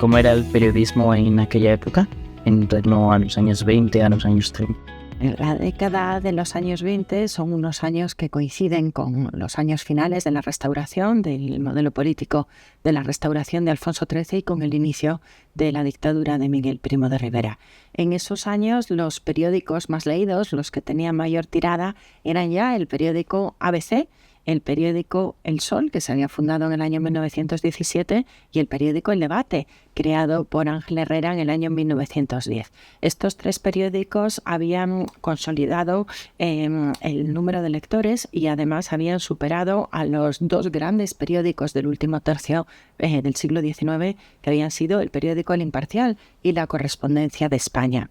cómo era el periodismo en aquella época, en torno a los años 20, a los años 30. La década de los años 20 son unos años que coinciden con los años finales de la restauración, del modelo político de la restauración de Alfonso XIII y con el inicio de la dictadura de Miguel Primo de Rivera. En esos años los periódicos más leídos, los que tenían mayor tirada, eran ya el periódico ABC, el periódico El Sol, que se había fundado en el año 1917, y el periódico El Debate, creado por Ángel Herrera en el año 1910. Estos tres periódicos habían consolidado el número de lectores y además habían superado a los dos grandes periódicos del último tercio del siglo XIX, que habían sido el periódico El Imparcial y La Correspondencia de España.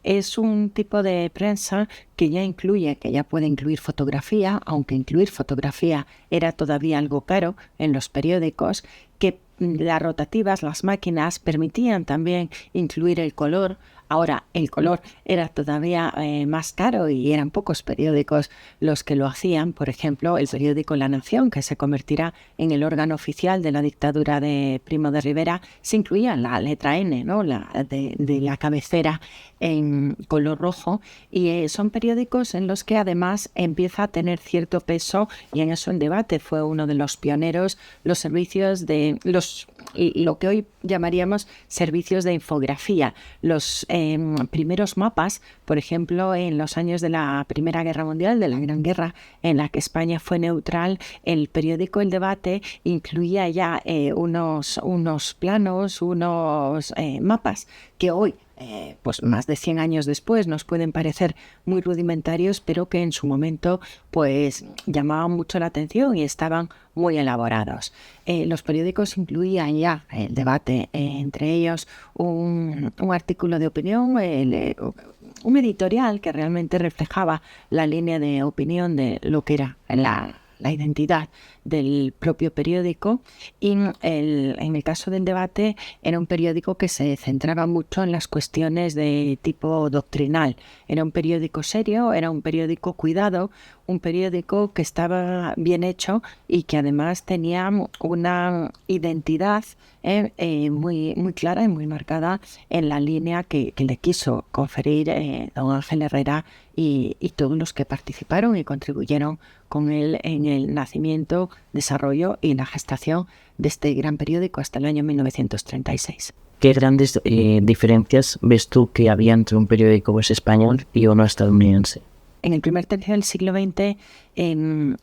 Es un tipo de prensa que ya puede incluir fotografía, aunque incluir fotografía era todavía algo caro en los periódicos, que las rotativas, las máquinas, permitían también incluir el color. Ahora, el color era todavía más caro y eran pocos periódicos los que lo hacían. Por ejemplo, el periódico La Nación, que se convertirá en el órgano oficial de la dictadura de Primo de Rivera, se incluía la letra N, ¿no? de la cabecera en color rojo, y son periódicos en los que además empieza a tener cierto peso, y en eso El Debate fue uno de los pioneros, los servicios de lo que hoy llamaríamos servicios de infografía. Los primeros mapas, por ejemplo, en los años de la Primera Guerra Mundial, de la Gran Guerra, en la que España fue neutral, el periódico El Debate incluía ya unos planos, unos mapas que hoy, pues más de 100 años después, nos pueden parecer muy rudimentarios, pero que en su momento pues llamaban mucho la atención y estaban muy elaborados. Los periódicos incluían ya El Debate, entre ellos un artículo de opinión, un editorial que realmente reflejaba la línea de opinión de lo que era la identidad del propio periódico, y en el caso del Debate era un periódico que se centraba mucho en las cuestiones de tipo doctrinal. Era un periódico serio, era un periódico cuidado, un periódico que estaba bien hecho y que además tenía una identidad muy, muy clara y muy marcada en la línea que le quiso conferir don Ángel Herrera y todos los que participaron y contribuyeron con él en el nacimiento, desarrollo y la gestación de este gran periódico hasta el año 1936. ¿Qué grandes diferencias ves tú que había entre un periódico español y uno estadounidense? En el primer tercio del siglo XX,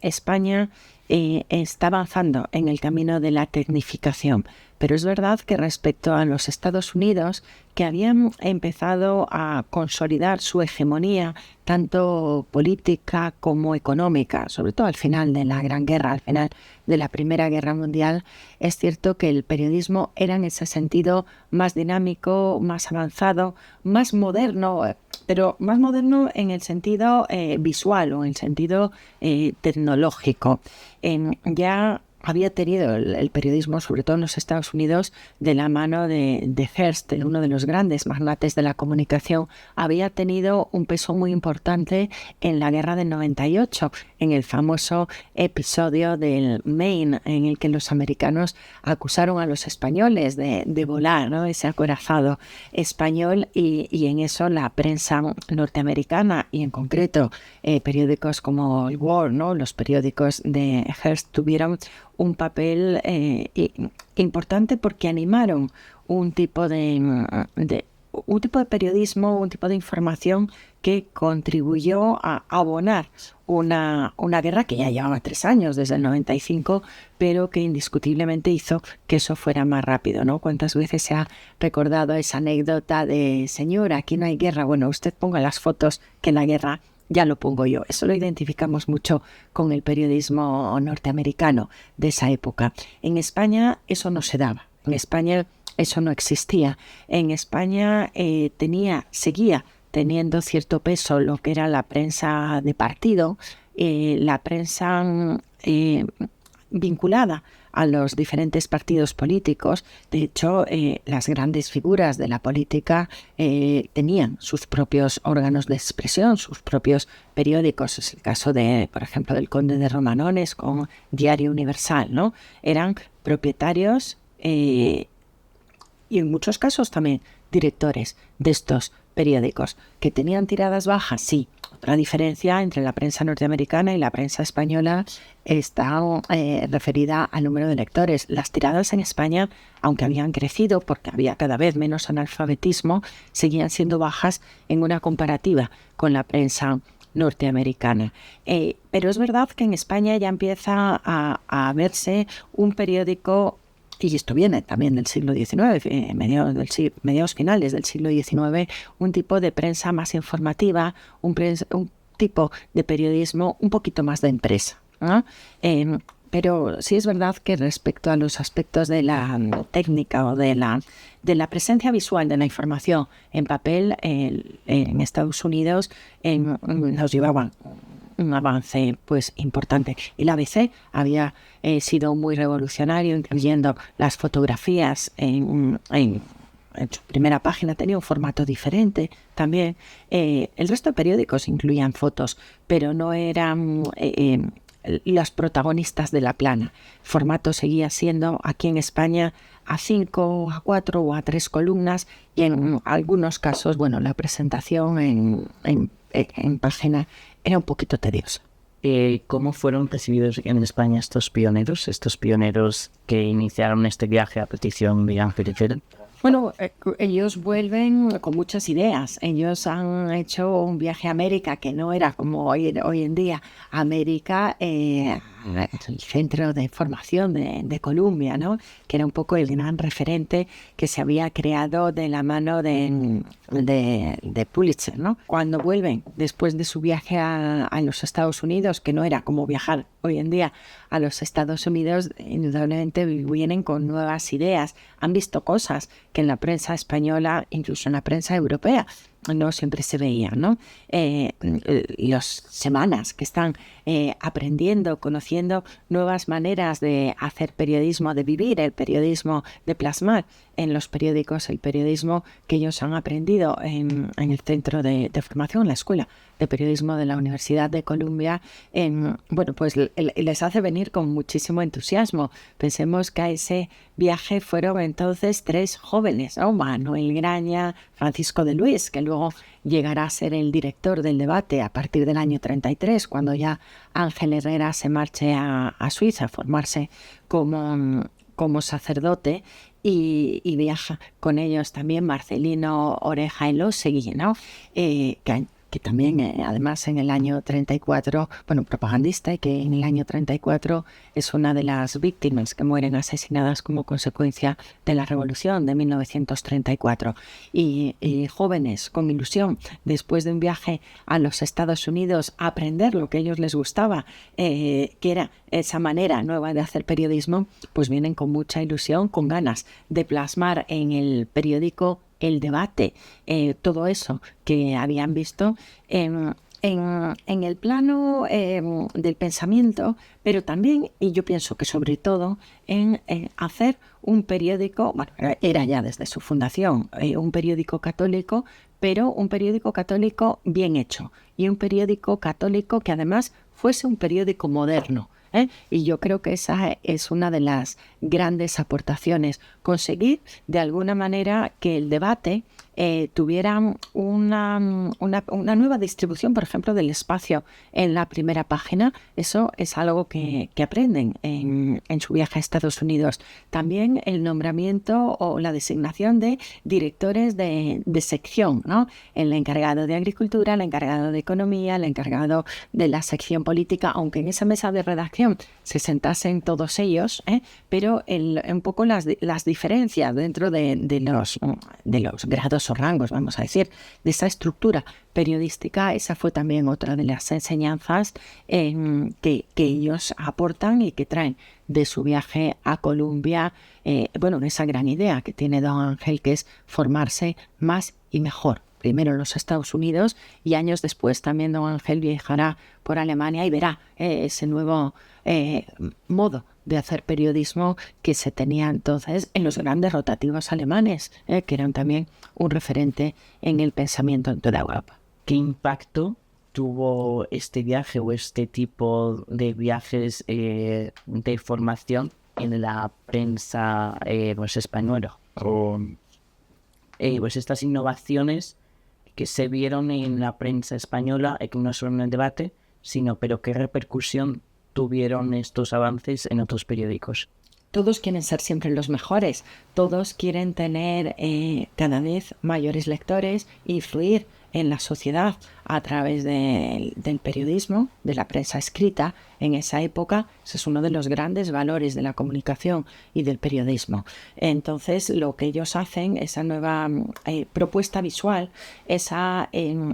España está avanzando en el camino de la tecnificación, pero es verdad que respecto a los Estados Unidos, que habían empezado a consolidar su hegemonía tanto política como económica, sobre todo al final de la Gran Guerra, al final de la Primera Guerra Mundial, es cierto que el periodismo era en ese sentido más dinámico, más avanzado, más moderno, pero más moderno en el sentido visual o en el sentido tecnológico. Ya había tenido el periodismo, sobre todo en los Estados Unidos, de la mano de Hearst, uno de los grandes magnates de la comunicación, había tenido un peso muy importante en la guerra del 98, en el famoso episodio del Maine, en el que los americanos acusaron a los españoles de volar, ¿no? Ese acorazado español, y en eso la prensa norteamericana y en concreto periódicos como el War, ¿no? Los periódicos de Hearst tuvieron un papel importante porque animaron un tipo de periodismo, un tipo de información que contribuyó a abonar una guerra que ya llevaba 3 años, desde el 95, pero que indiscutiblemente hizo que eso fuera más rápido, ¿no? ¿Cuántas veces se ha recordado esa anécdota de señora, aquí no hay guerra? Bueno, usted ponga las fotos que la guerra ya lo pongo yo. Eso lo identificamos mucho con el periodismo norteamericano de esa época. En España eso no se daba. En España eso no existía. En España seguía teniendo cierto peso lo que era la prensa de partido, la prensa vinculada a los diferentes partidos políticos. De hecho, las grandes figuras de la política tenían sus propios órganos de expresión, sus propios periódicos. Es el caso por ejemplo, del conde de Romanones con Diario Universal, ¿no? Eran propietarios y en muchos casos también directores de estos periódicos. ¿Que tenían tiradas bajas? Sí. Otra diferencia entre la prensa norteamericana y la prensa española está referida al número de lectores. Las tiradas en España, aunque habían crecido porque había cada vez menos analfabetismo, seguían siendo bajas en una comparativa con la prensa norteamericana. Pero es verdad que en España ya empieza a verse un periódico, y esto viene también del siglo XIX, mediados finales del siglo XIX, un tipo de prensa más informativa, un tipo de periodismo un poquito más de empresa, ¿no? Pero sí es verdad que respecto a los aspectos de la técnica o de la presencia visual de la información en papel, en Estados Unidos nos llevaban un avance pues importante. El ABC había sido muy revolucionario, incluyendo las fotografías en su primera página, tenía un formato diferente también. El resto de periódicos incluían fotos, pero no eran las protagonistas de la plana. El formato seguía siendo aquí en España A5, A4 o A3 columnas, y en algunos casos, bueno, la presentación en página era un poquito tediosa. ¿Cómo fueron recibidos en España estos pioneros que iniciaron este viaje a petición de Ángel Echenique? Bueno, ellos vuelven con muchas ideas. Ellos han hecho un viaje a América que no era como hoy en día. América, el centro de formación de Columbia, ¿no? Que era un poco el gran referente que se había creado de la mano de Pulitzer, ¿no? Cuando vuelven después de su viaje a los Estados Unidos, que no era como viajar hoy en día a los Estados Unidos, indudablemente vienen con nuevas ideas. Han visto cosas que en la prensa española, incluso en la prensa europea, no siempre se veían, ¿no? Las semanas que están aprendiendo, conociendo nuevas maneras de hacer periodismo, de vivir el periodismo, de plasmar en los periódicos el periodismo que ellos han aprendido en el centro de formación, en la escuela de periodismo de la Universidad de Columbia. Bueno, pues les hace venir con muchísimo entusiasmo. Pensemos que a ese viaje fueron entonces 3 jóvenes, ¿no? Manuel Graña, Francisco de Luis, que luego llegará a ser el director del debate a partir del año 33, cuando ya Ángel Herrera se marche a Suiza a formarse como sacerdote, y viaja con ellos también Marcelino Oreja Elósegui, ¿no? Que también, además, en el año 34, bueno, propagandista, y que en el año 34 es una de las víctimas que mueren asesinadas como consecuencia de la Revolución de 1934. Y jóvenes con ilusión, después de un viaje a los Estados Unidos a aprender lo que a ellos les gustaba, que era esa manera nueva de hacer periodismo, pues vienen con mucha ilusión, con ganas de plasmar en el periódico el debate, todo eso que habían visto en el plano del pensamiento, pero también, y yo pienso que sobre todo, en hacer un periódico, bueno, era ya desde su fundación, un periódico católico, pero un periódico católico bien hecho, y un periódico católico que además fuese un periódico moderno. Y yo creo que esa es una de las grandes aportaciones, conseguir de alguna manera que el debate tuviera una nueva distribución, por ejemplo, del espacio en la primera página. Eso es algo que aprenden en su viaje a Estados Unidos. También el nombramiento o la designación de directores de sección, ¿no? El encargado de Agricultura, el encargado de Economía, el encargado de la sección política, aunque en esa mesa de redacción se sentasen todos ellos, pero un poco las diferencias dentro de los grados o rangos, vamos a decir, de esa estructura periodística. Esa fue también otra de las enseñanzas que ellos aportan y que traen de su viaje a Columbia, esa gran idea que tiene don Ángel, que es formarse más y mejor. Primero en los Estados Unidos, y años después también don Ángel viajará por Alemania y verá ese nuevo modo de hacer periodismo que se tenía entonces en los grandes rotativos alemanes, que eran también un referente en el pensamiento en toda Europa. ¿Qué impacto tuvo este viaje o este tipo de viajes de formación en la prensa española? pues estas innovaciones que se vieron en la prensa española, que no solo en el debate, pero qué repercusión tuvieron estos avances en otros periódicos. Todos quieren ser siempre los mejores, todos quieren tener cada vez mayores lectores e influir en la sociedad a través del periodismo, de la prensa escrita. En esa época, ese es uno de los grandes valores de la comunicación y del periodismo. Entonces, lo que ellos hacen, esa nueva propuesta visual, esa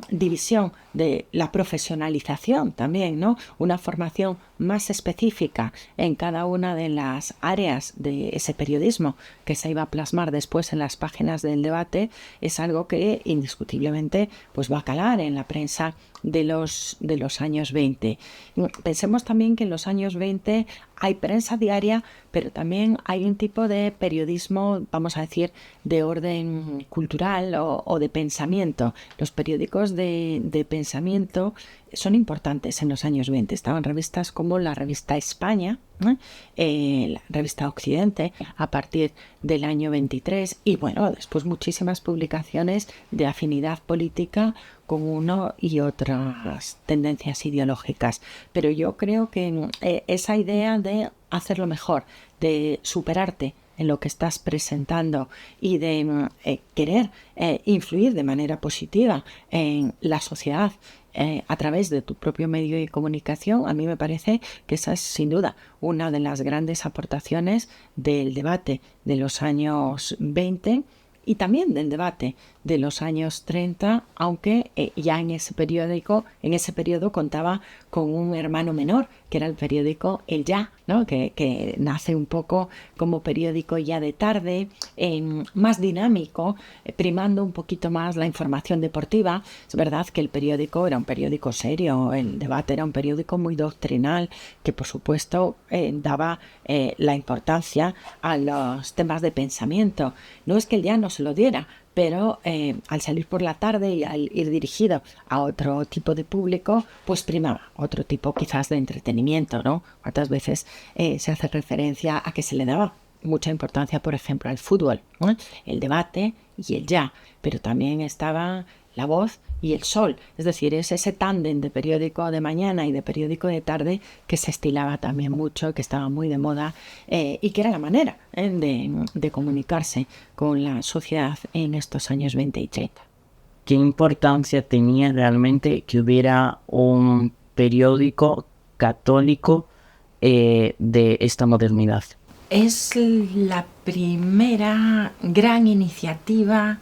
división de la profesionalización también, ¿no? Una formación más específica en cada una de las áreas de ese periodismo que se iba a plasmar después en las páginas del debate, es algo que indiscutiblemente pues va a calar en la prensa de los años 20. Pensemos también que en los años 20 hay prensa diaria, pero también hay un tipo de periodismo, vamos a decir, de orden cultural o de pensamiento. Los periódicos de pensamiento son importantes en los años 20. Estaban revistas como la revista España, la revista Occidente, a partir del año 23, y bueno, después muchísimas publicaciones de afinidad política con uno y otras tendencias ideológicas. Pero yo creo que esa idea de hacerlo mejor, de superarte en lo que estás presentando y de querer influir de manera positiva en la sociedad a través de tu propio medio de comunicación, a mí me parece que esa es sin duda una de las grandes aportaciones del debate de los años 20 y también del debate de los años 30, aunque ya en ese periodo contaba con un hermano menor, que era el periódico El Ya, ¿no? que nace un poco como periódico ya de tarde, más dinámico, primando un poquito más la información deportiva. Es verdad que el periódico era un periódico serio, el debate era un periódico muy doctrinal, que por supuesto daba la importancia a los temas de pensamiento. No es que El Ya no se lo diera, pero al salir por la tarde y al ir dirigido a otro tipo de público, pues primaba otro tipo quizás de entretenimiento, ¿no? ¿Cuántas veces se hace referencia a que se le daba mucha importancia, por ejemplo, al fútbol, ¿no? El debate y el ya, pero también estaba La Voz y El Sol, es decir, es ese tándem de periódico de mañana y de periódico de tarde que se estilaba también mucho, que estaba muy de moda y que era la manera de comunicarse con la sociedad en estos años 20 y 30. ¿Qué importancia tenía realmente que hubiera un periódico católico de esta modernidad? Es la primera gran iniciativa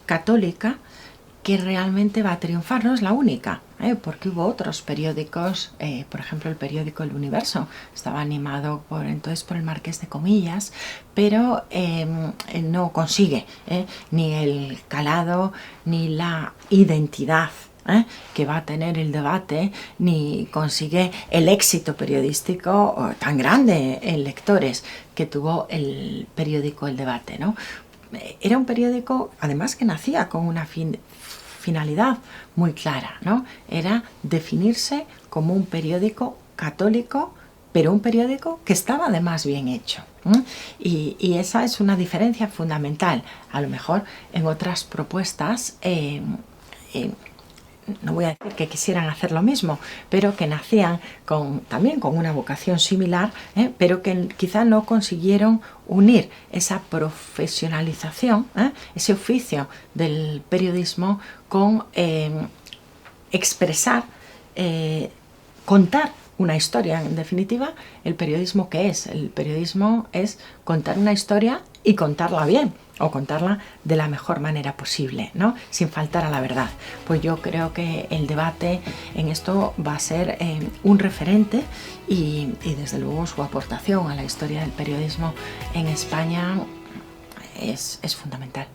católica que realmente va a triunfar, no es la única, porque hubo otros periódicos, por ejemplo el periódico El Universo, estaba animado por el Marqués de Comillas, pero no consigue ni el calado ni la identidad que va a tener el debate, ni consigue el éxito periodístico tan grande en lectores que tuvo el periódico El Debate, ¿no? Era un periódico, además, que nacía con una finalidad muy clara, ¿no? Era definirse como un periódico católico, pero un periódico que estaba además bien hecho. Y esa es una diferencia fundamental. A lo mejor en otras propuestas no voy a decir que quisieran hacer lo mismo, pero que nacían también con una vocación similar, pero que quizá no consiguieron unir esa profesionalización, ese oficio del periodismo con expresar, contar una historia. En definitiva, el periodismo, ¿qué es? El periodismo es contar una historia y contarla bien, o contarla de la mejor manera posible, ¿no? Sin faltar a la verdad. Pues yo creo que el debate en esto va a ser un referente y desde luego su aportación a la historia del periodismo en España es fundamental.